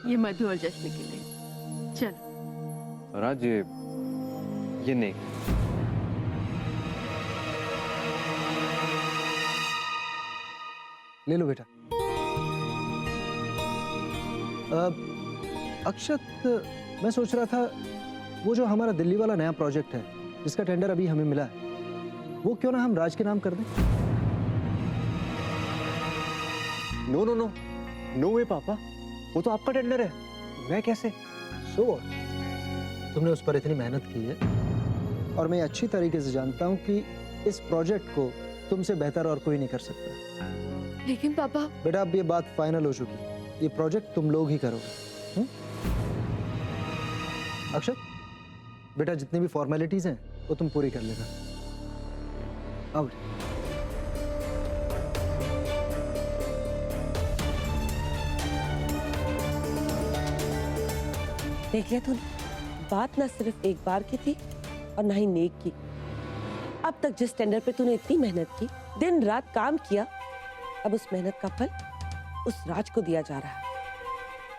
ये मधु और जश्न के लिए। चलो। राज, ये नहीं। ले लो बेटा। अक्षत, मैं सोच रहा था वो जो हमारा दिल्ली वाला नया प्रोजेक्ट है जिसका टेंडर अभी हमें मिला है, वो क्यों ना हम राज के नाम कर दें? नो नो नो नो वे पापा, वो तो आपका टेंडर है, मैं कैसे? सो तुमने उस पर इतनी मेहनत की है और मैं अच्छी तरीके से जानता हूँ कि इस प्रोजेक्ट को तुमसे बेहतर और कोई नहीं कर सकता। लेकिन पापा। बेटा अब ये बात फाइनल हो चुकी, ये प्रोजेक्ट तुम लोग ही करोगे। अक्षत बेटा, जितनी भी फॉर्मेलिटीज हैं वो तुम पूरी कर लेना। अब देख लिया तूने, बात ना सिर्फ एक बार की थी और ना ही नेक की। अब तक जिस टेंडर पे तूने इतनी मेहनत की, दिन रात काम किया, अब उस मेहनत का फल उस राज को दिया जा रहा है।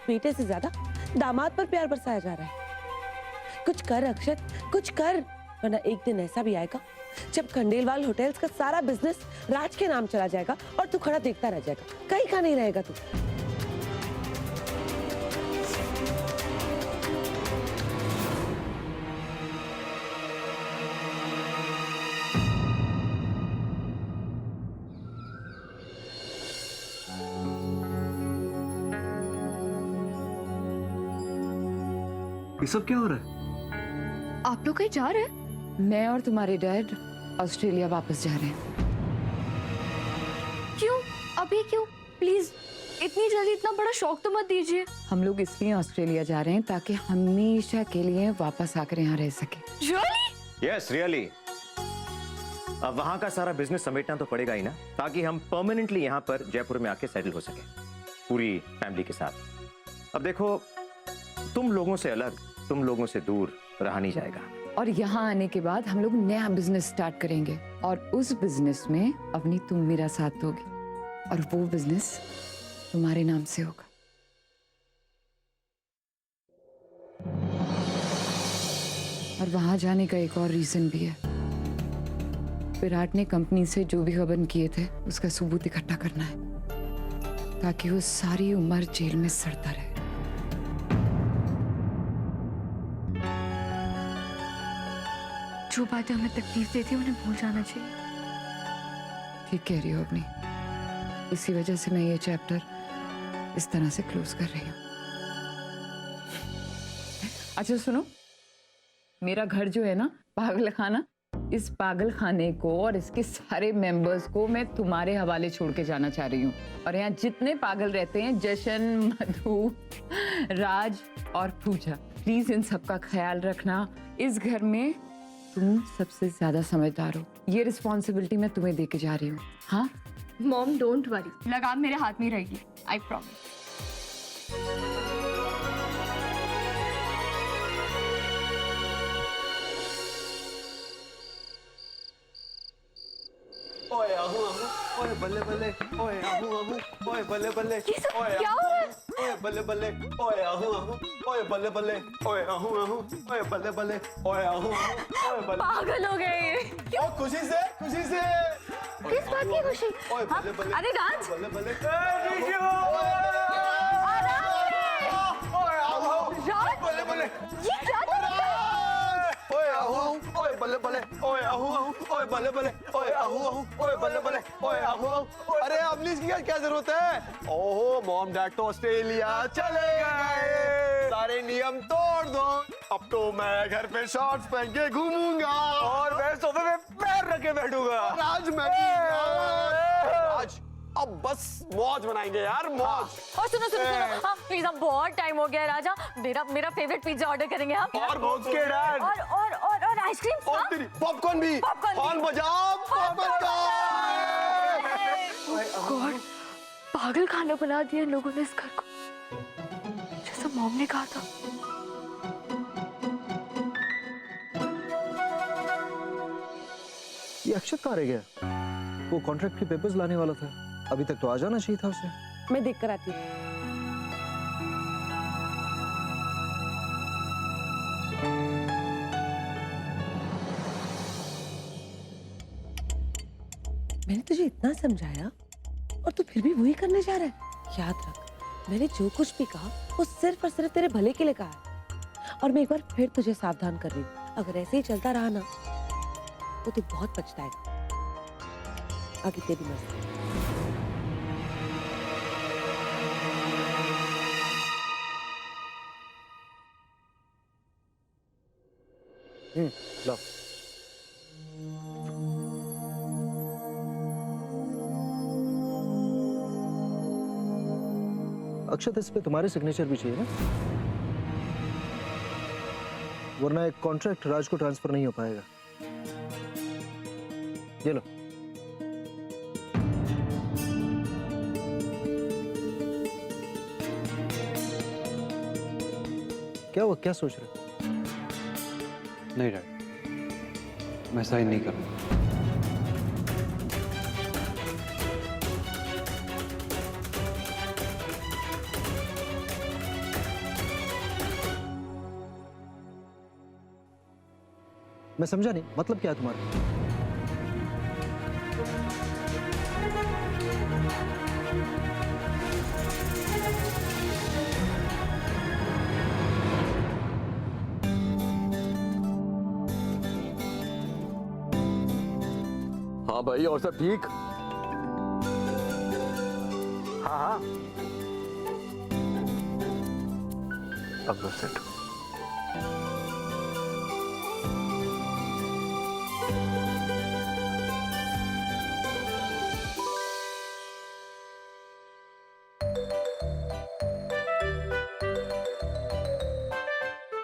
बेटे से ज्यादा दामाद पर प्यार बरसाया जा रहा है। कुछ कर अक्षत, कुछ कर, वरना एक दिन ऐसा भी आएगा जब खंडेलवाल होटल्स का सारा बिजनेस राज के नाम चला जाएगा और तू खड़ा देखता रह जाएगा, कहीं का नहीं रहेगा तू। ये सब क्या हो रहा है? आप लोग कहीं जा रहे हैं? मैं और तुम्हारे डैड ऑस्ट्रेलिया वापस जा रहे हैं। क्यों? अभी क्यों? प्लीज इतनी जल्दी इतना बड़ा शौक तो मत दीजिए। हम लोग इसलिए ऑस्ट्रेलिया जा रहे हैं ताकि हमेशा के लिए वापस आकर यहाँ रह सके। रियली? Yes really. अब वहां का सारा बिजनेस समेटना तो पड़ेगा ही ना, ताकि हम परमानेंटली यहाँ पर जयपुर में आके सेटल हो सके पूरी फैमिली के साथ। अब देखो, तुम लोगों से अलग, तुम लोगों से दूर रहा नहीं जाएगा। और यहाँ आने के बाद हम लोग नया बिजनेस स्टार्ट करेंगे और उस बिजनेस में अवनी तुम मेरा साथ दोगी और वो बिजनेस तुम्हारे नाम से होगा। और वहां जाने का एक और रीजन भी है। विराट ने कंपनी से जो भी गबन किए थे उसका सबूत इकट्ठा करना है ताकि वो सारी उम्र जेल में सड़ता रहे। जो बातें हमें तकलीफ देती है उन्हें भूल जाना चाहिए। ठीक कह रही हो अपनी, इसी वजह से मैं ये चैप्टर इस तरह से क्लोज कर रही हूँ। अच्छा सुनो, मेरा घर जो है ना पागल खाना, इस पागल खाने को और इसके सारे मेंबर्स को मैं तुम्हारे हवाले छोड़ के जाना चाह रही हूँ। और यहाँ जितने पागल रहते हैं, जशन, मधु, राज और पूजा, प्लीज इन सबका ख्याल रखना। इस घर में तुम सबसे ज्यादा समझदार हो, ये रिस्पॉन्सिबिलिटी मैं तुम्हें देके जा रही हूँ। हाँ मॉम डोंट वरी, लगाम मेरे हाथ में रहेगी, आई प्रॉमिस। ओए आहू आहू, ओए बल्ले बल्ले, ओए आहू आहू, ओए बल्ले बल्ले, ओए क्या हुआ? ओए बल्ले बल्ले, ओए आहू आहू, ओए बल्ले बल्ले, ओए आहू आहू, ओए बल्ले बल्ले, ओए आहू आहू, ओए बल्ले। पागल हो गए ये। ओ खुशी से, खुशी से। किस बात की खुशी? ओए बल्ले बल्ले, अरे राज, बल्ले बल्ले। बल्ले बल्ले, ये क्या तरीका है? ओए आहू आहू, ओए बल्ले बल्ले, ओए आहू आहू, ओए बल्ले बल्ले, ओए आहू आहू, ओए बल्ले बल्ले, ओए आहू आहू। अरे अवनी, इसकी क्या जरूरत है? ओहो, मॉम डैड तो ऑस्ट्रेलिया चले गए, सारे नियम तोड़ दो। अब तो मैं घर पे शॉर्ट्स पहन के घूमूंगा और मैं सोफे में पैर रख के बैठूंगा। राज, मैं राज, अब बस मौज मनाएंगे यार, मौज। और सुनो सुनो सुनो, हाँ प्लीज, अब बहुत टाइम हो गया राजा, मेरा फेवरेट पिज्जा ऑर्डर करेंगे हम। और भोज के डैड, और आइसक्रीम और तेरी पॉपकॉर्न भी। हॉर्न बजाओ, पॉपकॉर्न। गॉड, पागल खाना बना दिया लोगों ने इस घर को, जैसा मॉम ने कहा था। ये अक्षत कहाँ रह गया? वो कॉन्ट्रैक्ट के पेपर्स लाने वाला था, अभी तक तो आ जाना चाहिए था उसे। मैं देख कर आती हूँ। मैंने तुझे इतना समझाया और तू फिर भी वही करने जा रहा है। याद रख, मैंने जो कुछ भी कहा वो सिर्फ और सिर्फ तेरे भले के लिए कहा है। और मैं एक बार फिर तुझे सावधान कर रही हूँ, अगर ऐसे ही चलता रहा ना तो तू बहुत पछताएगा। आगे तेरी मर्जी। लो। अक्षत, इस पे तुम्हारे सिग्नेचर भी चाहिए ना, वरना एक कॉन्ट्रैक्ट राज को ट्रांसफर नहीं हो पाएगा। ये लो। क्या हुआ, क्या सोच रहे हो? नहीं डैड, मैं साइन नहीं करूंगा। मैं समझा नहीं, मतलब क्या है तुम्हारा? हाँ भाई, और सब ठीक? हाँ हाँ, अब बस सेट।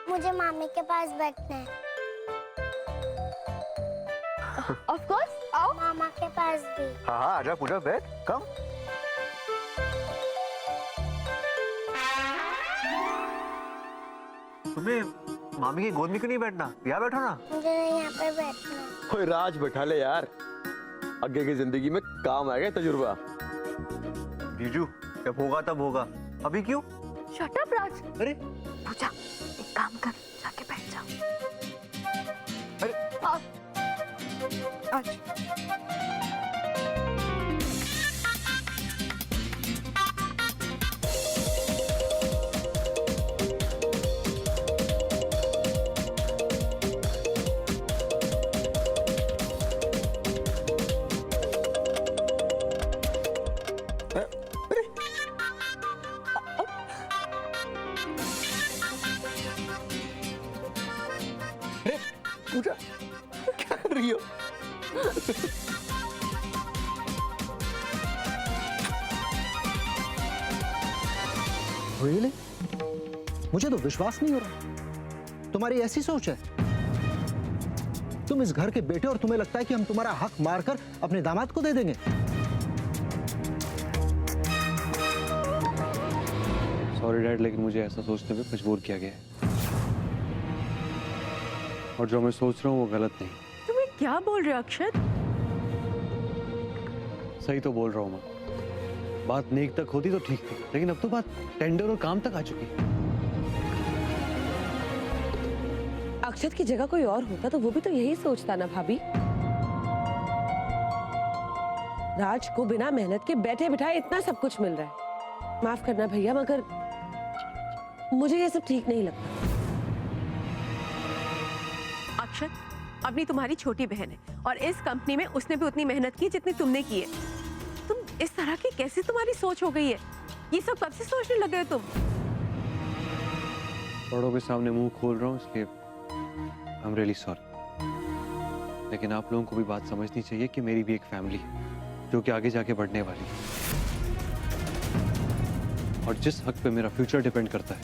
मुझे मामी के पास बैठना है। ऑफ कोर्स, आओ। मामा के पास भी। हाँ हाँ, आजा पूजा, बैठ, कम। तुम्हें मामी की गोद में क्यों नहीं बैठना? यहाँ बैठो ना। मुझे नहीं यहाँ पे बैठना। ओए राज, बैठा ले यार, आगे की जिंदगी में काम आएगा तजुर्बा। जीजू, जब होगा तब होगा, अभी क्यों? शट अप राज। अरे पूजा, एक काम कर, जाके बैठ जा। अरे आज पूजा, क्या कर रही हो? Really? मुझे तो विश्वास नहीं हो रहा, तुम्हारी ऐसी सोच है? तुम इस घर के बेटे और तुम्हें लगता है कि हम तुम्हारा हक मारकर अपने दामाद को दे देंगे? सॉरी डैड, लेकिन मुझे ऐसा सोचने पे मजबूर किया गया है, और जो मैं सोच रहा हूँ वो गलत नहीं। तुम्हें क्या बोल रहे हो अक्षत? सही तो बोल रहा हूँ मैं। बात नेक तक होती तो ठीक थी, लेकिन अब तो बात टेंडर और काम तक आ चुकी है। अक्षत की जगह कोई और होता तो वो भी तो यही सोचता ना भाभी। राज को बिना मेहनत के बैठे बिठाए इतना सब कुछ मिल रहा है। माफ करना भैया, मगर मुझे ये सब ठीक नहीं लगता। अक्षत अपनी तुम्हारी छोटी बहन है और इस कंपनी में उसने भी उतनी मेहनत की जितनी तुमने की है। तुम इस तरह की कैसी तुम्हारी सोच हो गई है? ये सब कब से सोचने लगे हो तुम? बड़ों के सामने मुंह खोल रहा हूँ, इसलिए आई एम रियली सॉरी। लेकिन आप लोगों को भी बात समझनी चाहिए कि मेरी भी एक फैमिली है जो कि आगे जाके बढ़ने वाली है, और जिस हक पे मेरा फ्यूचर डिपेंड करता है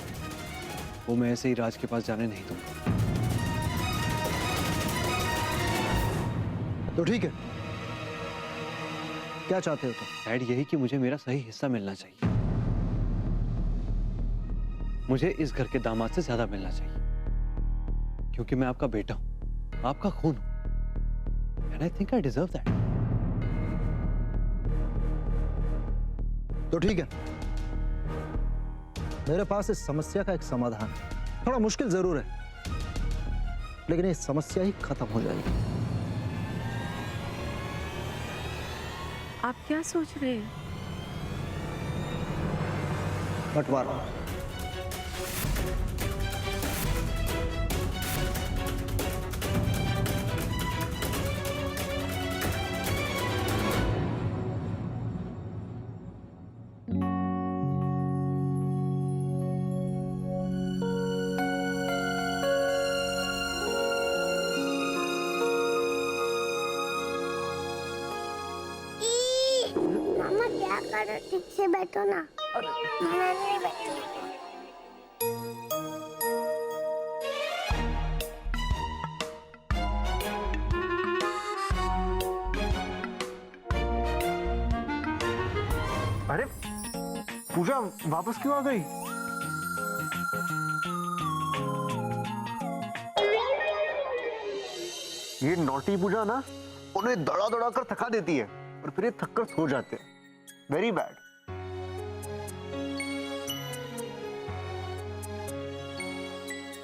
वो मैं ऐसे ही राज के पास जाने नहीं दूंगा। तो ठीक है, क्या चाहते हो तुम? डैड, यही कि मुझे मेरा सही हिस्सा मिलना चाहिए। मुझे इस घर के दामाद से ज्यादा मिलना चाहिए, क्योंकि मैं आपका बेटा हूं, आपका खून हूं, and I think I deserve that. तो ठीक है, मेरे पास इस समस्या का एक समाधान है। थोड़ा मुश्किल जरूर है, लेकिन ये समस्या ही खत्म हो जाएगी। आप क्या सोच रहे हैं? बंटवारा। मामा क्या कर रहे हो? ठीक से बैठो ना। मैं नहीं बैठी। अरे पूजा वापस क्यों आ गई? ये नॉटी पूजा ना उन्हें दौड़ा दौड़ा कर थका देती है और फिर ये थक कर सो जाते हैं। Very bad.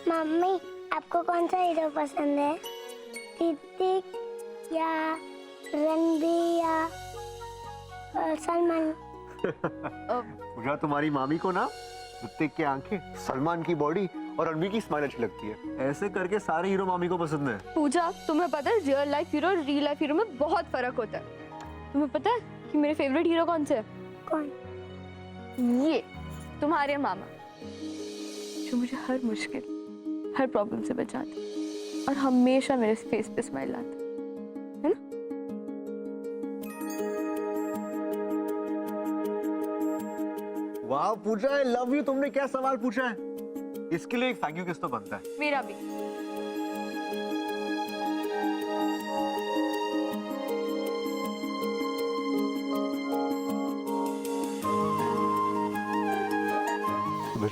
मम्मी आपको कौन सा हीरो पसंद है? ऋतिक या रणबीर या सलमान? पूजा तुम्हारी मामी को ना ऋतिक की आंखें, सलमान की बॉडी और रणबीर की स्माइल अच्छी लगती है। ऐसे करके सारे हीरो मामी को पसंद है। पूजा, तुम्हें पता है रियल लाइफ हीरो और रियल लाइफ हीरो में बहुत फर्क होता है। तुम्हें पता है कि मेरे फेवरेट हीरो कौन से हैं? कौन? ये तुम्हारे मामा, जो मुझे हर मुश्किल, हर प्रॉब्लम से बचाते और हमेशा मेरे फेस पे स्माइल लाते, है ना? वाह पूजा, आई लव यू। तुमने क्या सवाल पूछा है? इसके लिए एक थैंक यू किस तो बनता है। मेरा भी।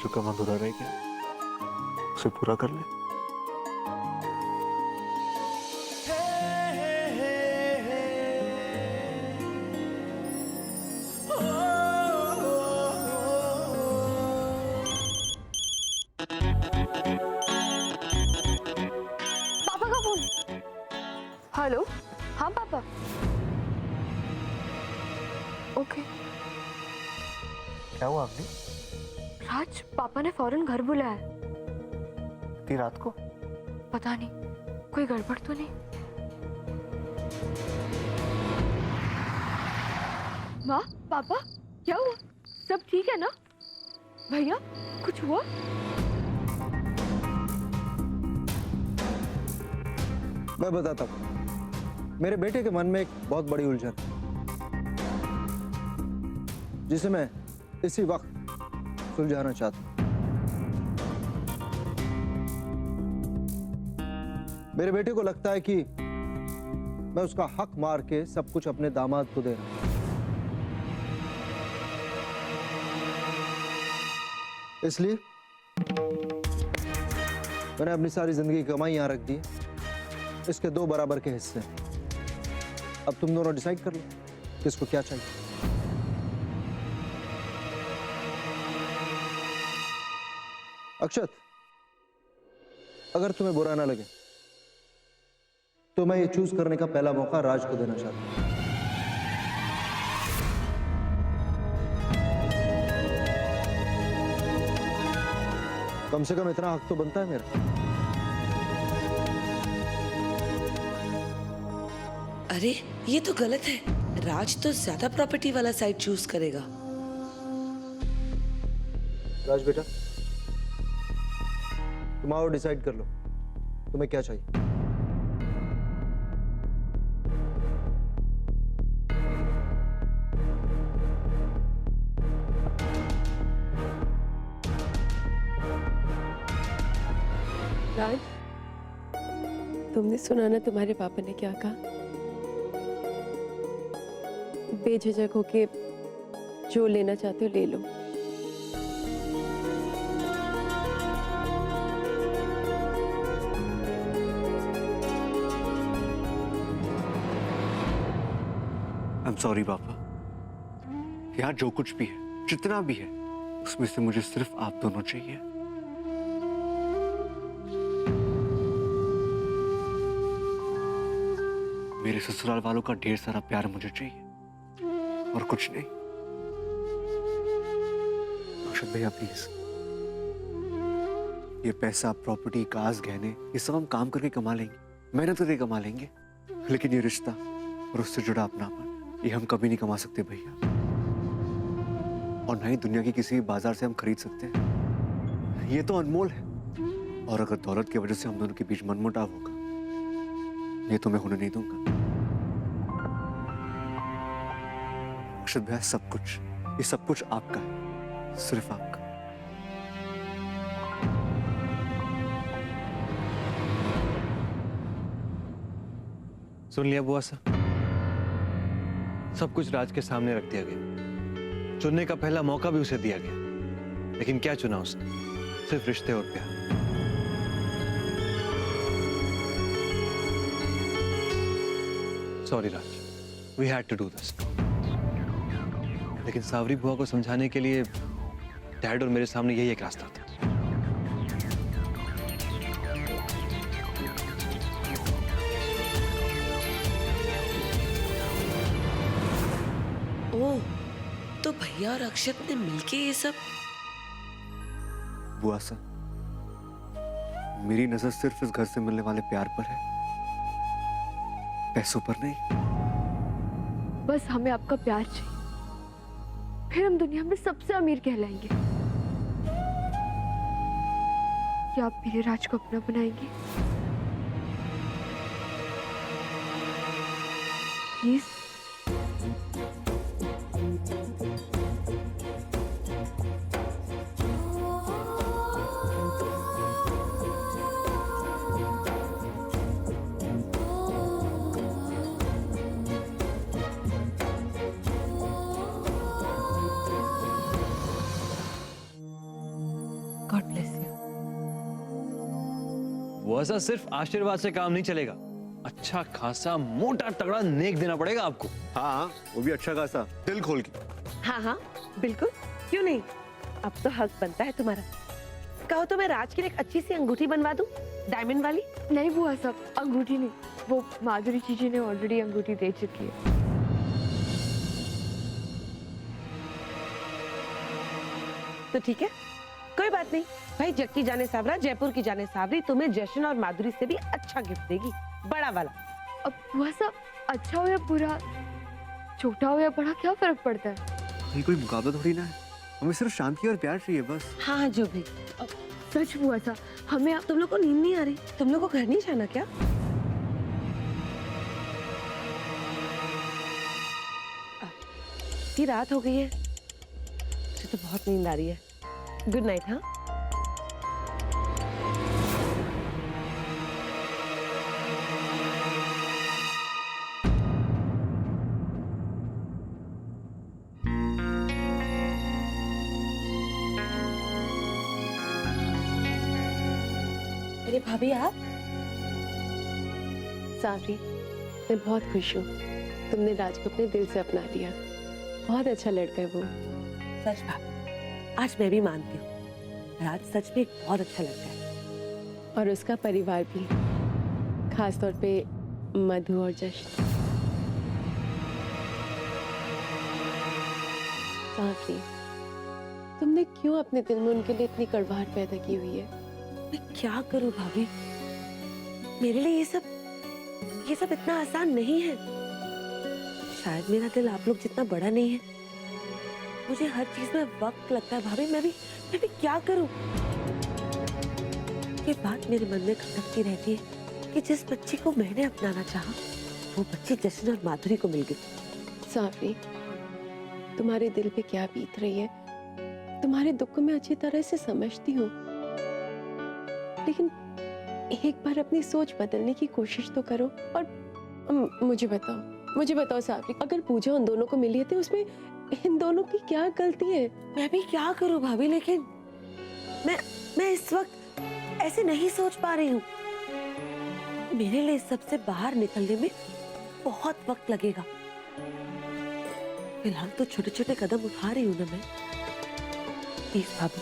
जो काम अधूरा रह गया उसे पूरा कर ले। पापा का फोन। हेलो, हाँ पापा। ओके। क्या हुआ आपने? राज, पापा ने फौरन घर बुलाया है। इतनी रात को? पता नहीं, कोई गड़बड़ तो नहीं? माँ, पापा, क्या हुआ? सब ठीक है ना? भैया, कुछ हुआ? मैं बताता हूँ। मेरे बेटे के मन में एक बहुत बड़ी उलझन है, जिसे मैं इसी वक्त सुलझाना चाहता हूँ। मेरे बेटे को लगता है कि मैं उसका हक मार के सब कुछ अपने दामाद को दे रहा हूं। इसलिए मैंने अपनी सारी जिंदगी की कमाई यहां रख दी। इसके 2 बराबर के हिस्से। अब तुम दोनों डिसाइड कर लो किसको क्या चाहिए। अक्षत, अगर तुम्हें बुरा ना लगे तो मैं ये चूज करने का पहला मौका राज को देना चाहता हूं। कम से कम इतना हक तो बनता है मेरा। अरे ये तो गलत है। राज तो ज्यादा प्रॉपर्टी वाला साइड चूज करेगा। राज बेटा, तुम आओ, डिसाइड कर लो तुम्हें क्या चाहिए। राज, तुमने सुना ना तुम्हारे पापा ने क्या कहा? बेझिझक होके जो लेना चाहते हो ले लो। I'm sorry पापा। यहाँ जो कुछ भी है, जितना भी है, उसमें से मुझे सिर्फ आप दोनों चाहिए। मेरे ससुराल वालों का ढेर सारा प्यार मुझे चाहिए। और कुछ नहीं। अक्षत भैया प्लीज, ये पैसा, प्रॉपर्टी, काज, गहने, ये सब हम काम करके कमा लेंगे, मेहनत करके कमा लेंगे, लेकिन ये रिश्ता और उससे जुड़ा अपनापन, ये हम कभी नहीं कमा सकते भैया। और ना ही दुनिया की किसी भी बाजार से हम खरीद सकते हैं। ये तो अनमोल है। और अगर दौलत की वजह से हम दोनों के बीच मनमुटाव होगा, ये तो मैं होने नहीं दूंगा। अक्षत भैया, सब कुछ, ये सब कुछ आपका है, सिर्फ आपका। सुन लिया बुआ सा, सब कुछ राज के सामने रख दिया गया। चुनने का पहला मौका भी उसे दिया गया, लेकिन क्या चुना उसने? सिर्फ रिश्ते और प्यार। Sorry Raj, we had to do this. लेकिन सावरी बुआ को समझाने के लिए डैड और मेरे सामने यही एक रास्ता था। ओह, तो भैया और अक्षत ने मिलके ये सब। बुआ सा, मेरी नजर सिर्फ इस घर से मिलने वाले प्यार पर है, पैसों पर नहीं। बस हमें आपका प्यार चाहिए, फिर हम दुनिया में सबसे अमीर कहलाएंगे। क्या आप मेरे राज को अपना बनाएंगे? प्लीज। God bless you. वो ऐसा सिर्फ आशीर्वाद से काम नहीं चलेगा, अच्छा खासा मोटा तगड़ा नेक देना पड़ेगा आपको। हाँ, वो भी अच्छा खासा, दिल खोल के। हाँ हाँ बिल्कुल, क्यों नहीं। अब तो हक बनता है तुम्हारा। कहो तो मैं राज के लिए एक अच्छी सी अंगूठी बनवा दूं, डायमंड वाली। नहीं बुआ साहब, अंगूठी नहीं, वो माधुरी जीजी ने ऑलरेडी अंगूठी दे चुकी है। तो ठीक है, कोई बात नहीं भाई। जक्की जाने सावरा, जयपुर की जाने सावरी तुम्हें जशन और माधुरी से भी अच्छा गिफ्ट देगी, बड़ा वाला। अब बुआ साहब, अच्छा हो या बुरा, छोटा हो या बड़ा, क्या फर्क पड़ता है? ये कोई मुकाबला थोड़ी ना है, हमें सिर्फ शांति और प्यार चाहिए बस। हाँ हाँ जो भी। सच बुआ साहब, हमें तुम लोग को नींद नहीं आ रही? तुम लोग को घर नहीं जाना क्या? इतनी रात हो गई है, मुझे तो बहुत नींद आ रही है। Good night. हाँ अरे भाभी आप। सावरी, मैं बहुत खुश हूँ, तुमने राज को अपने दिल से अपना लिया। बहुत अच्छा लड़का है वो। सच भाभी, आज मैं भी मानती हूँ, राज सच में एक बहुत अच्छा लड़का है। और उसका परिवार भी, खास तौर पे मधु और जशन। सावरी, तुमने क्यों अपने दिल में उनके लिए इतनी कड़वाहट पैदा की हुई है? मैं क्या करूं भाभी, मेरे लिए ये सब इतना आसान नहीं है। शायद मेरा दिल आप लोग जितना बड़ा नहीं है। मुझे हर चीज में वक्त लगता है भाभी। मैं भी क्या करूं? ये बात मेरे मन में खटकती रहती है कि जिस बच्ची को मैंने अपनाना चाहा, वो बच्ची जशन और माधुरी को मिल गई। सावरी, तुम्हारे दिल पे क्या बीत रही है, तुम्हारे दुख को मैं अच्छी तरह से समझती हूँ, लेकिन एक बार अपनी सोच बदलने की कोशिश तो करो। और मुझे बताओ सावरी, अगर पूजा उन दोनों को मिली है तो उसमें इन दोनों की क्या गलती है? मैं भी क्या करूं भाभी, लेकिन मैं इस वक्त ऐसे नहीं सोच पा रही हूँ। मेरे लिए इस सबसे बाहर निकलने में बहुत वक्त लगेगा। फिलहाल तो छोटे छोटे कदम उठा रही हूँ ना मैं। प्लीज भाभी,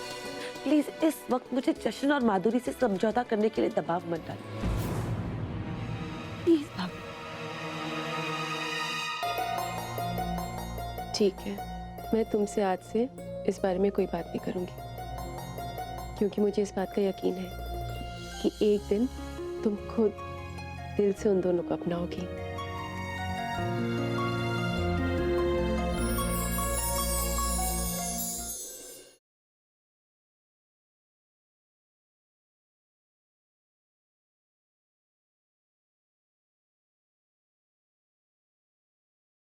प्लीज इस वक्त मुझे जशन और माधुरी से समझौता करने के लिए दबाव मत डालो। प्लीज भाभी। ठीक है, मैं तुमसे आज से इस बारे में कोई बात नहीं करूंगी, क्योंकि मुझे इस बात का यकीन है कि एक दिन तुम खुद दिल से उन दोनों को अपनाओगी।